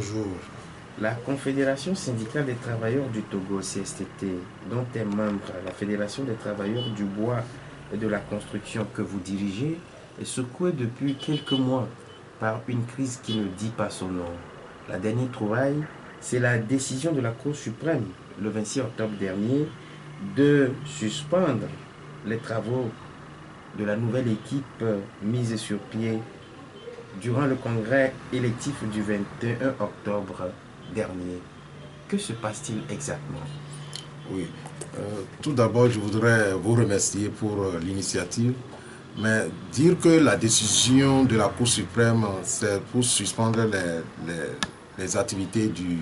Bonjour. La Confédération syndicale des travailleurs du Togo, CSTT, dont est membre la Fédération des travailleurs du bois et de la construction que vous dirigez, est secouée depuis quelques mois par une crise qui ne dit pas son nom. La dernière trouvaille, c'est la décision de la Cour suprême, le 26 octobre dernier, de suspendre les travaux de la nouvelle équipe mise sur pied durant le congrès électif du 21 octobre dernier. Que se passe-t-il exactement? Oui. Tout d'abord, je voudrais vous remercier pour l'initiative, mais dire que la décision de la Cour suprême, c'est pour suspendre les activités du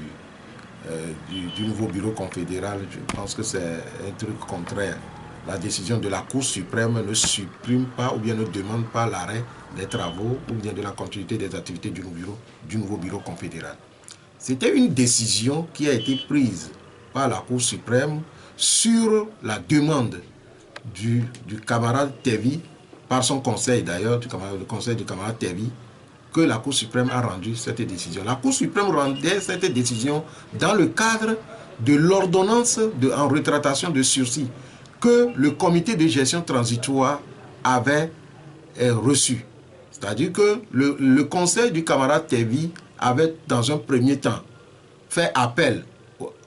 nouveau bureau confédéral, je pense que c'est un truc contraire. La décision de la Cour suprême ne supprime pas ou bien ne demande pas l'arrêt des travaux ou bien de la continuité des activités du nouveau bureau confédéral. C'était une décision qui a été prise par la Cour suprême sur la demande du camarade Tevi, par son conseil d'ailleurs, le conseil du camarade Tevi, que la Cour suprême a rendu cette décision. La Cour suprême rendait cette décision dans le cadre de l'ordonnance en rétractation de sursis que le comité de gestion transitoire avait reçu. C'est-à-dire que le conseil du camarade Tevi avait, dans un premier temps, fait appel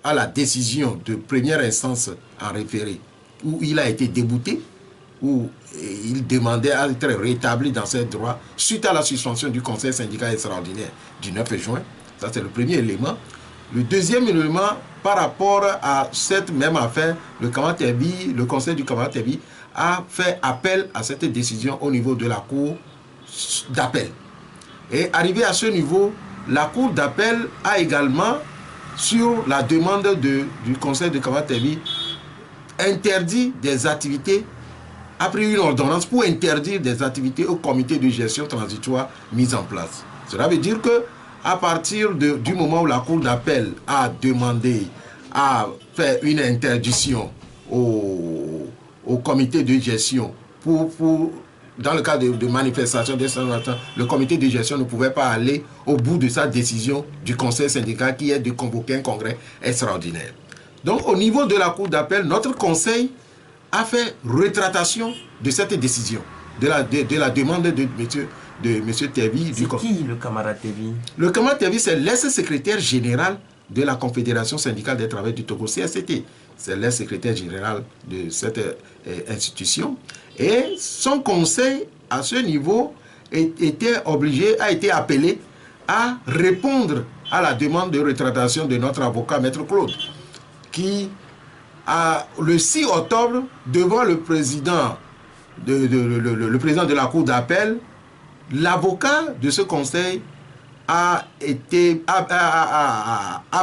à la décision de première instance en référé, où il a été débouté, où il demandait à être rétabli dans ses droits suite à la suspension du conseil syndical extraordinaire du 9 juin. Ça, c'est le premier élément. Le deuxième élément, par rapport à cette même affaire, le conseil du camarade Tevi a fait appel à cette décision au niveau de la Cour d'appel. Et arrivé à ce niveau, la Cour d'appel a également, sur la demande du conseil de camarade Tevi, interdit des activités, a pris une ordonnance pour interdire des activités au comité de gestion transitoire mis en place. Cela veut dire que à partir du moment où la Cour d'appel a demandé à faire une interdiction au comité de gestion dans le cas de manifestations, le comité de gestion ne pouvait pas aller au bout de sa décision du conseil syndical qui est de convoquer un congrès extraordinaire. Donc au niveau de la Cour d'appel, notre conseil a fait rétractation de cette décision, de la demande de M. Tevi. C'est qui le camarade Tevi? Le camarade Tevi, c'est l'ex-secrétaire général de la Confédération syndicale des travailleurs du Togo, CSTT. C'est l'ex-secrétaire général de cette institution. Et son conseil, à ce niveau, a été appelé à répondre à la demande de rétractation de notre avocat, Maître Claude, qui, le 6 octobre, devant le président de la Cour d'appel, l'avocat de ce conseil a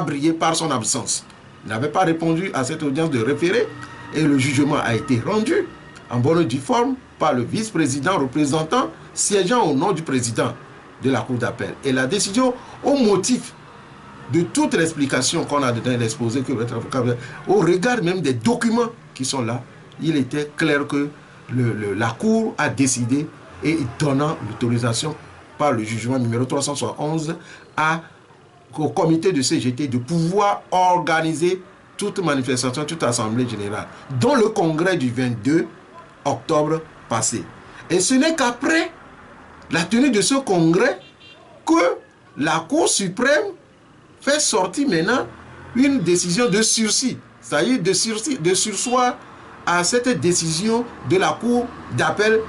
brillé par son absence. Il n'avait pas répondu à cette audience de référé et le jugement a été rendu en bonne et due forme par le vice-président représentant siégeant au nom du président de la Cour d'appel. Et la décision, au motif de toute l'explication qu'on a dans l'exposé que votre avocat, au regard même des documents qui sont là, il était clair que la Cour a décidé, et donnant l'autorisation par le jugement numéro 371 au comité de CGT de pouvoir organiser toute manifestation, toute assemblée générale, dont le congrès du 22 octobre passé. Et ce n'est qu'après la tenue de ce congrès que la Cour suprême fait sortir maintenant une décision de sursis, c'est-à-dire de sursoir à cette décision de la Cour d'appel,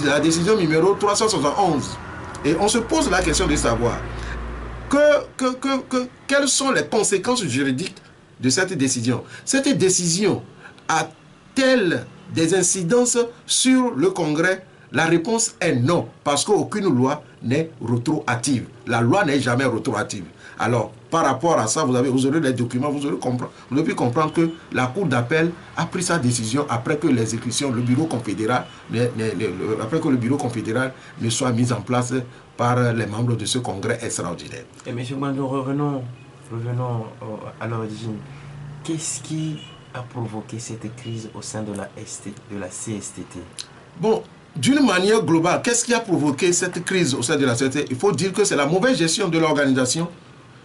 la décision numéro 371. Et on se pose la question de savoir quelles sont les conséquences juridiques de cette décision. Cette décision a-t-elle des incidences sur le Congrès? La réponse est non, parce qu'aucune loi n'est rétroactive. La loi n'est jamais rétroactive. Alors, par rapport à ça, vous aurez les documents, vous aurez pu comprendre que la Cour d'appel a pris sa décision après que l'exécution, le bureau confédéral, après que le bureau confédéral ne soit mis en place par les membres de ce congrès extraordinaire. Et M. Bandou, revenons à l'origine. Qu'est-ce qui a provoqué cette crise au sein de la CSTT? Bon, d'une manière globale, qu'est-ce qui a provoqué cette crise au sein de la CSTT? Il faut dire que c'est la mauvaise gestion de l'organisation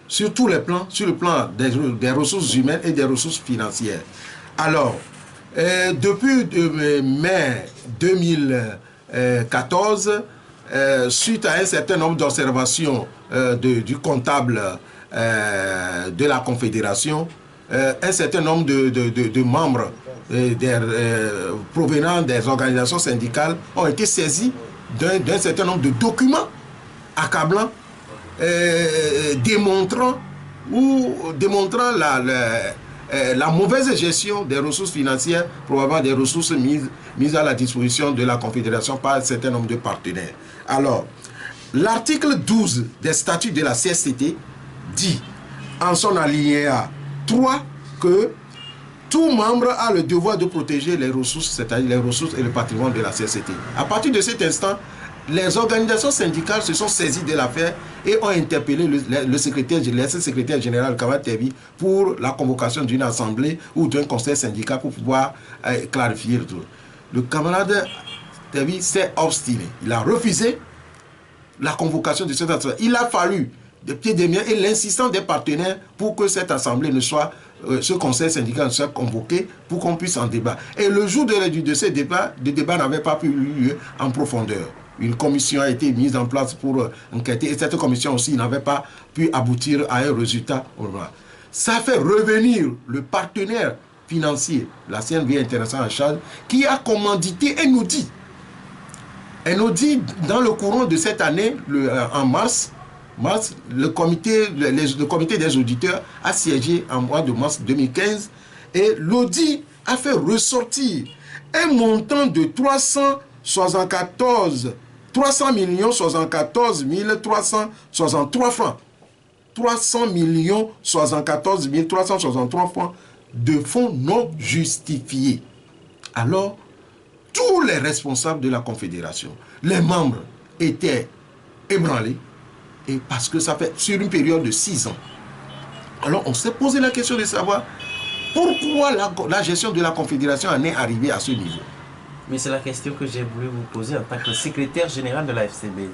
sur tous les plans, sur le plan des ressources humaines et des ressources financières. Alors, depuis mai 2014, suite à un certain nombre d'observations du comptable de la Confédération, un certain nombre de membres provenant des organisations syndicales ont été saisis d'un certain nombre de documents accablants démontrant la mauvaise gestion des ressources financières, probablement des ressources mises à la disposition de la Confédération par un certain nombre de partenaires. Alors, l'article 12 des statuts de la CSTT dit, en son alinéa 3, que tout membre a le devoir de protéger les ressources, c'est-à-dire les ressources et le patrimoine de la CSTT. À partir de cet instant, les organisations syndicales se sont saisies de l'affaire et ont interpellé l'ex-secrétaire général Kamara Terbi pour la convocation d'une assemblée ou d'un conseil syndical pour pouvoir clarifier le tout. Le camarade Terbi s'est obstiné. Il a refusé la convocation de cette assemblée. Il a fallu des pieds des miens et l'insistance des partenaires pour que cette assemblée ne soit, ce conseil syndical soit convoqué pour qu'on puisse en débattre. Et le jour de ce débat, le débat n'avait pas pu avoir lieu en profondeur. Une commission a été mise en place pour enquêter et cette commission aussi n'avait pas pu aboutir à un résultat. Ça fait revenir le partenaire financier, la CNV International en charge, qui a commandité un audit. Un audit dans le courant de cette année, en mars, le comité des auditeurs a siégé en mois de mars 2015 et l'audit a fait ressortir un montant de 300 millions 74 363 francs. 300 millions 74 363 francs de fonds non justifiés. Alors, tous les responsables de la Confédération, les membres étaient ébranlés, et parce que ça fait sur une période de 6 ans. Alors, on s'est posé la question de savoir pourquoi la gestion de la Confédération en est arrivée à ce niveau. Mais c'est la question que j'ai voulu vous poser en tant que secrétaire général de la FCB.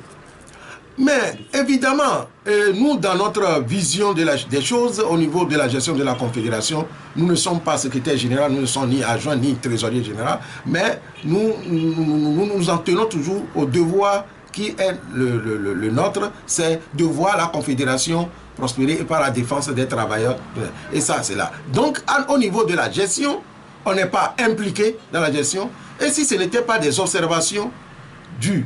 Mais évidemment, nous, dans notre vision des choses, au niveau de la gestion de la Confédération, nous ne sommes pas secrétaire général, nous ne sommes ni adjoint ni trésorier général, mais nous en tenons toujours au devoir qui est le nôtre, c'est de voir la Confédération prospérer et par la défense des travailleurs. Et ça, c'est là. Donc, au niveau de la gestion, on n'est pas impliqué dans la gestion. Et si ce n'était pas des observations dues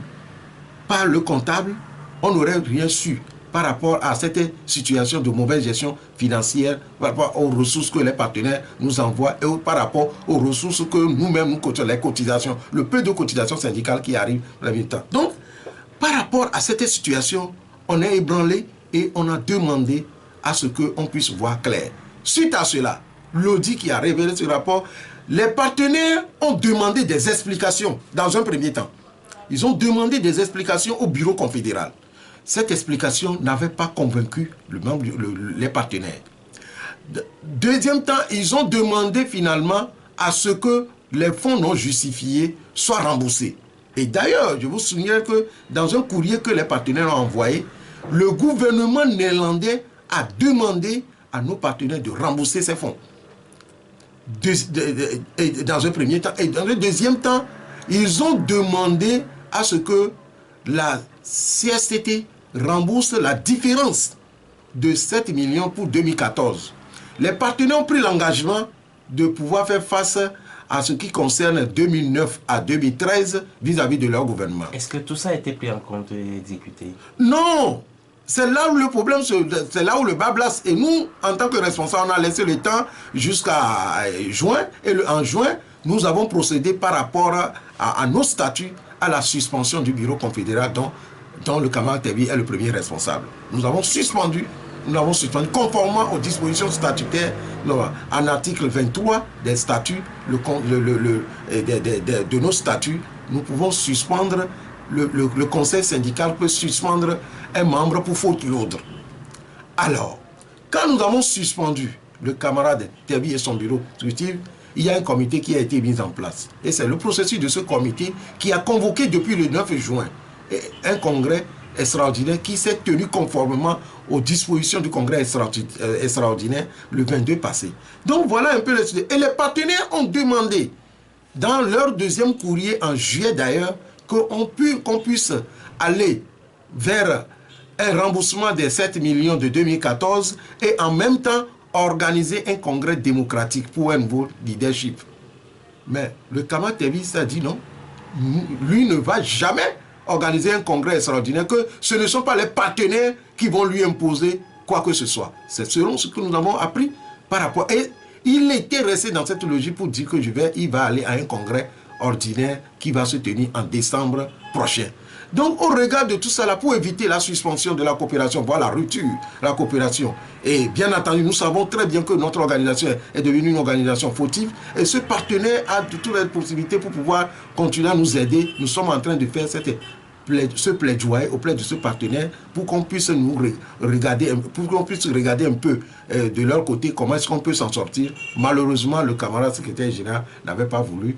par le comptable, on n'aurait rien su par rapport à cette situation de mauvaise gestion financière, par rapport aux ressources que les partenaires nous envoient et par rapport aux ressources que nous-mêmes nous cotisons, les cotisations, le peu de cotisations syndicales qui arrivent dans le même temps. Donc, par rapport à cette situation, on est ébranlé et on a demandé à ce qu'on puisse voir clair. Suite à cela, l'audit qui a révélé ce rapport, les partenaires ont demandé des explications dans un premier temps. Ils ont demandé des explications au bureau confédéral. Cette explication n'avait pas convaincu les partenaires. Deuxième temps, ils ont demandé finalement à ce que les fonds non justifiés soient remboursés. Et d'ailleurs, je vous souviens que dans un courrier que les partenaires ont envoyé, le gouvernement néerlandais a demandé à nos partenaires de rembourser ces fonds. Dans un premier temps. Et dans le deuxième temps, ils ont demandé à ce que la CSTT rembourse la différence de 7 millions pour 2014. Les partenaires ont pris l'engagement de pouvoir faire face à ce qui concerne 2009 à 2013 vis-à-vis de leur gouvernement. Est-ce que tout ça a été pris en compte et exécuté? Non! C'est là où le problème, c'est là où le bas blesse. Et nous, en tant que responsables, on a laissé le temps jusqu'à juin. Et en juin, nous avons procédé par rapport à nos statuts à la suspension du bureau confédéral dont le camarade Terbi est le premier responsable. Nous avons suspendu conformément aux dispositions statutaires en article 23 des statuts de nos statuts. Nous pouvons suspendre, le conseil syndical peut suspendre un membre pour faute lourde. Alors, quand nous avons suspendu le camarade Terbi et son bureau exécutif, il y a un comité qui a été mis en place. Et c'est le processus de ce comité qui a convoqué depuis le 9 juin un congrès extraordinaire qui s'est tenu conformément aux dispositions du congrès extraordinaire le 22 passé. Donc voilà un peu le sujet. Et les partenaires ont demandé, dans leur deuxième courrier en juillet d'ailleurs, qu'on puisse aller vers un remboursement des 7 millions de 2014 et en même temps organiser un congrès démocratique pour un nouveau leadership. Mais le Kama Tevis a dit non, lui ne va jamais organiser un congrès extraordinaire, que ce ne sont pas les partenaires qui vont lui imposer quoi que ce soit. C'est selon ce que nous avons appris par rapport. Et il était resté dans cette logique pour dire que il va aller à un congrès ordinaire qui va se tenir en décembre prochain. Donc, au regard de tout ça, là, pour éviter la suspension de la coopération, voire la rupture de la coopération, et bien entendu, nous savons très bien que notre organisation est devenue une organisation fautive, et ce partenaire a toutes les possibilités pour pouvoir continuer à nous aider. Nous sommes en train de faire ce plaidoyer auprès de ce partenaire pour qu'on puisse nous regarder, pour qu'on puisse regarder un peu de leur côté comment est-ce qu'on peut s'en sortir. Malheureusement, le camarade secrétaire général n'avait pas voulu.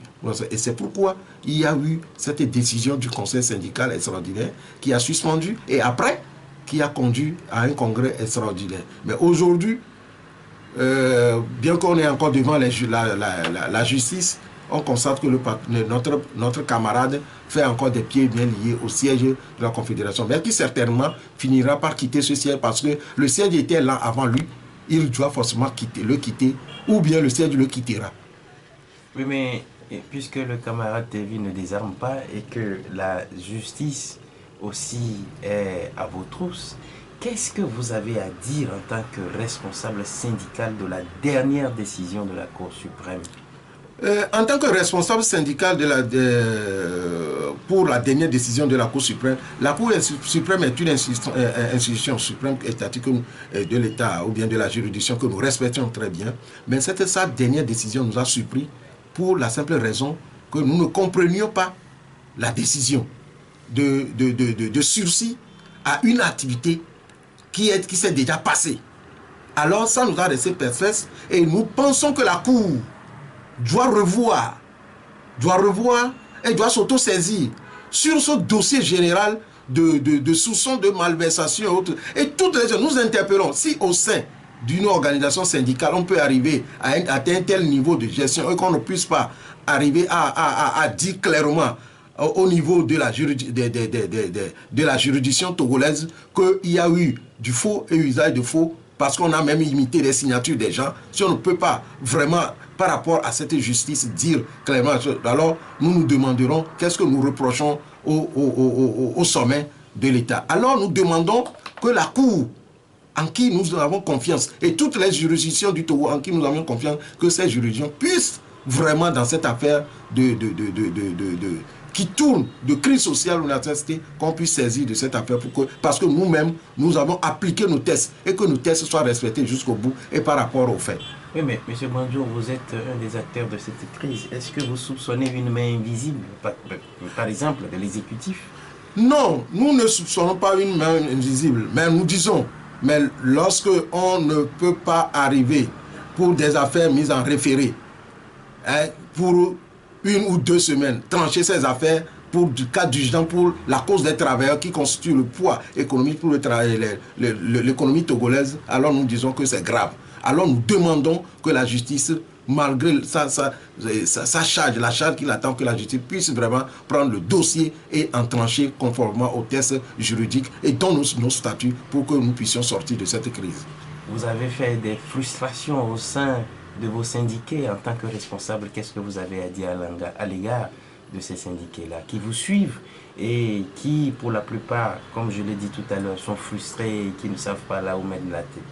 Et c'est pourquoi il y a eu cette décision du conseil syndical extraordinaire qui a suspendu et après qui a conduit à un congrès extraordinaire. Mais aujourd'hui, bien qu'on est encore devant la justice, on constate que notre camarade fait encore des pieds bien liés au siège de la Confédération, mais qui certainement finira par quitter ce siège parce que le siège était là avant lui, il doit forcément le quitter, ou bien le siège le quittera. Oui, mais puisque le camarade Tevi ne désarme pas et que la justice aussi est à vos trousses, qu'est-ce que vous avez à dire en tant que responsable syndical de la dernière décision de la Cour suprême? En tant que responsable syndical pour la dernière décision de la Cour suprême, la Cour suprême est une institution suprême étatique de l'État ou bien de la juridiction que nous respectons très bien. Mais sa dernière décision nous a surpris pour la simple raison que nous ne comprenions pas la décision de sursis à une activité qui s'est déjà passée. Alors ça nous a laissé perplexes et nous pensons que la Cour doit revoir et doit s'auto-saisir sur ce dossier général de soupçons de malversation et autres. Et toutes les gens, nous interpellons, si au sein d'une organisation syndicale, on peut arriver à un tel niveau de gestion et qu'on ne puisse pas arriver à dire clairement au niveau de la juridiction togolaise qu'il y a eu du faux et usage de faux, parce qu'on a même imité les signatures des gens. Si on ne peut pas vraiment, par rapport à cette justice, dire clairement, alors nous nous demanderons qu'est-ce que nous reprochons au sommet de l'État. Alors nous demandons que la Cour, en qui nous avons confiance, et toutes les juridictions du Togo en qui nous avons confiance, que ces juridictions puissent vraiment dans cette affaire qui tourne de crise sociale ou nécessité, qu'on puisse saisir de cette affaire parce que nous-mêmes, nous avons appliqué nos tests et que nos tests soient respectés jusqu'au bout et par rapport aux faits. Oui, mais M. Banjo, vous êtes un des acteurs de cette crise. Est-ce que vous soupçonnez une main invisible, par exemple, de l'exécutif? Non, nous ne soupçonnons pas une main invisible, mais nous disons, mais lorsque on ne peut pas arriver pour des affaires mises en référé, pour 1 ou 2 semaines, trancher ces affaires pour du cas d'urgence pour la cause des travailleurs qui constitue le poids économique pour l'économie togolaise, alors nous disons que c'est grave. Alors nous demandons que la justice, malgré sa charge, la charge qu'il attend, que la justice puisse vraiment prendre le dossier et en trancher conformément aux tests juridiques et dans nos statuts pour que nous puissions sortir de cette crise. Vous avez fait des frustrations au sein de vos syndiqués en tant que responsable. Qu'est-ce que vous avez à dire à l'égard de ces syndiqués-là qui vous suivent et qui, pour la plupart, comme je l'ai dit tout à l'heure, sont frustrés et qui ne savent pas là où mettre la tête?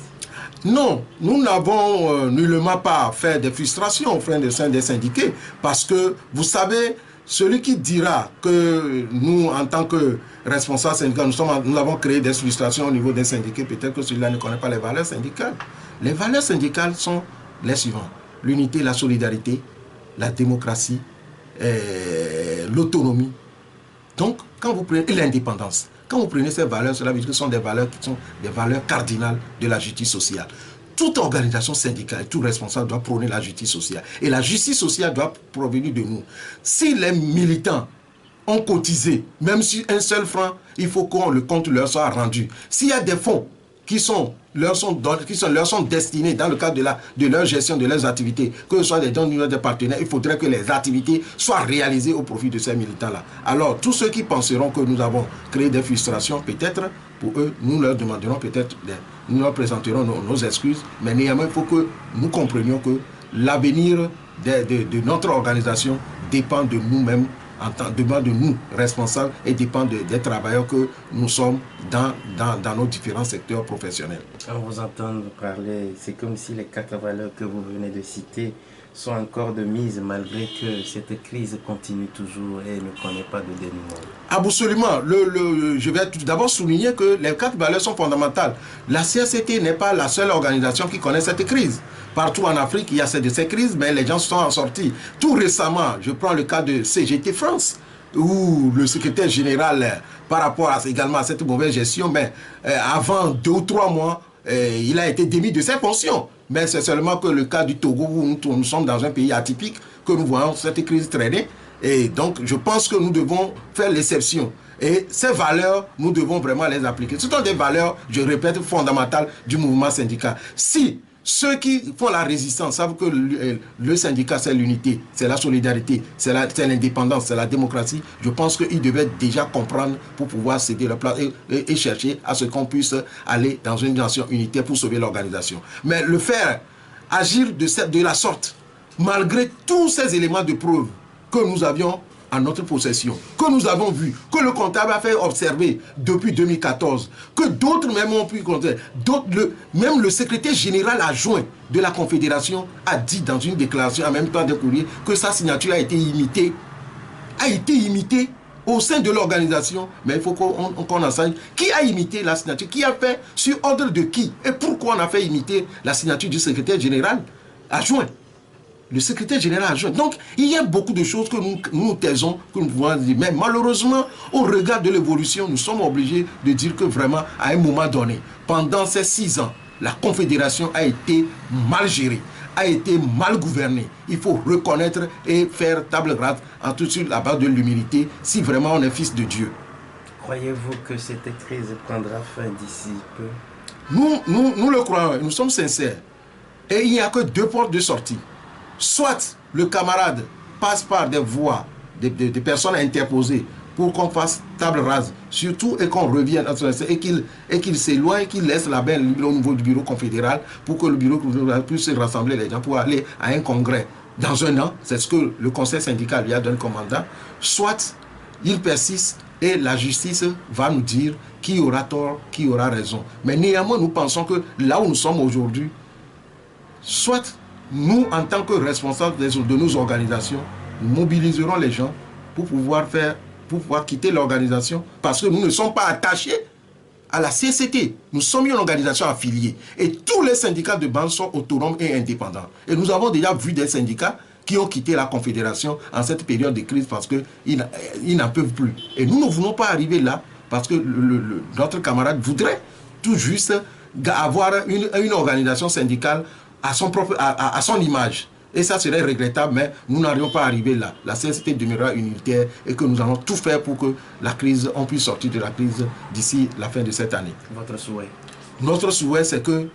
Non, nous n'avons nullement pas fait des frustrations au sein des syndiqués parce que, vous savez, celui qui dira que nous, en tant que responsables syndicaux, nous avons créé des frustrations au niveau des syndiqués, peut-être que celui-là ne connaît pas les valeurs syndicales. Les valeurs syndicales sont les suivantes: l'unité, la solidarité, la démocratie, l'autonomie. Donc, quand vous prenez l'indépendance, quand vous prenez ces valeurs, cela veut dire que ce sont des valeurs qui sont des valeurs cardinales de la justice sociale. Toute organisation syndicale, tout responsable doit prôner la justice sociale. Et la justice sociale doit provenir de nous. Si les militants ont cotisé, même sur 1 seul franc, il faut que le compte leur soit rendu. S'il y a des fonds qui leur sont destinés dans le cadre de leur gestion de leurs activités, que ce soit des dons des partenaires, il faudrait que les activités soient réalisées au profit de ces militants-là. Alors, tous ceux qui penseront que nous avons créé des frustrations, peut-être, pour eux, nous leur demanderons peut-être, nous leur présenterons nos excuses, mais néanmoins, il faut que nous comprenions que l'avenir de notre organisation dépend de nous-mêmes, dépend de nous, responsables, et dépend des travailleurs que nous sommes dans nos différents secteurs professionnels. Quand vous entendez parler, c'est comme si les 4 valeurs que vous venez de citer sont encore de mise, malgré que cette crise continue toujours et ne connaît pas de dénouement. Absolument. Je vais tout d'abord souligner que les 4 valeurs sont fondamentales. La CSCT n'est pas la seule organisation qui connaît cette crise. Partout en Afrique, il y a ces crises, mais les gens sont en sortie. Tout récemment, je prends le cas de CGT France, où le secrétaire général, par rapport également à cette mauvaise gestion, mais avant 2 ou 3 mois, il a été démis de ses fonctions. Mais c'est seulement que le cas du Togo, où nous sommes dans un pays atypique, que nous voyons cette crise traîner. Et donc, je pense que nous devons faire l'exception. Et ces valeurs, nous devons vraiment les appliquer. Ce sont des valeurs, je répète, fondamentales du mouvement syndical. Si ceux qui font la résistance savent que le syndicat, c'est l'unité, c'est la solidarité, c'est l'indépendance, c'est la démocratie, je pense qu'ils devaient déjà comprendre pour pouvoir céder leur place et chercher à ce qu'on puisse aller dans une nation unitaire pour sauver l'organisation. Mais le faire, agir de la sorte, malgré tous ces éléments de preuve que nous avions en notre possession, que nous avons vu, que le comptable a fait observer depuis 2014, que d'autres même ont pu compter, même le secrétaire général adjoint de la Confédération a dit dans une déclaration en même temps de courrier que sa signature a été imitée au sein de l'organisation, mais il faut qu'on enseigne qui a imité la signature, qui a fait sur ordre de qui et pourquoi on a fait imiter la signature du secrétaire général adjoint. Le secrétaire général adjoint. Donc, il y a beaucoup de choses que nous taisons, que nous pouvons dire. Mais malheureusement, au regard de l'évolution, nous sommes obligés de dire que vraiment, à un moment donné, pendant ces 6 ans, la Confédération a été mal gérée, a été mal gouvernée. Il faut reconnaître et faire table rase en tout sur la base de l'humilité, si vraiment on est fils de Dieu. Croyez-vous que cette crise prendra fin d'ici peu? Nous le croyons, nous sommes sincères. Et il n'y a que 2 portes de sortie. Soit le camarade passe par des voies, des personnes interposées pour qu'on fasse table rase, surtout et qu'on revienne et qu'il s'éloigne, qu'il laisse la benne au niveau du bureau confédéral pour que le bureau confédéral puisse rassembler les gens pour aller à un congrès dans 1 an. C'est ce que le conseil syndical lui a donné comme mandat. Soit il persiste et la justice va nous dire qui aura tort, qui aura raison. Mais néanmoins, nous pensons que là où nous sommes aujourd'hui, soit nous, en tant que responsables de nos organisations, nous mobiliserons les gens pour pouvoir quitter l'organisation parce que nous ne sommes pas attachés à la CCT. Nous sommes une organisation affiliée et tous les syndicats de base sont autonomes et indépendants. Et nous avons déjà vu des syndicats qui ont quitté la Confédération en cette période de crise parce qu'ils n'en peuvent plus. Et nous ne voulons pas arriver là parce que notre camarade voudrait tout juste avoir une organisation syndicale à son image. Et ça serait regrettable, mais nous n'arrivons pas à arriver là. La CST demeurera unitaire et que nous allons tout faire pour que on puisse sortir de la crise d'ici la fin de cette année. Votre souhait? Notre souhait, c'est que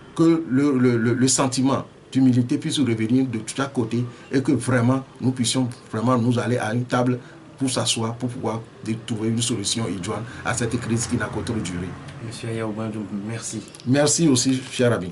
le sentiment d'humilité puisse revenir de chaque côté et que vraiment nous puissions vraiment nous aller à une table pour s'asseoir, pour pouvoir trouver une solution idoine à cette crise qui n'a qu'à durer. Monsieur Ayaoubandou, merci. Merci aussi, cher ami.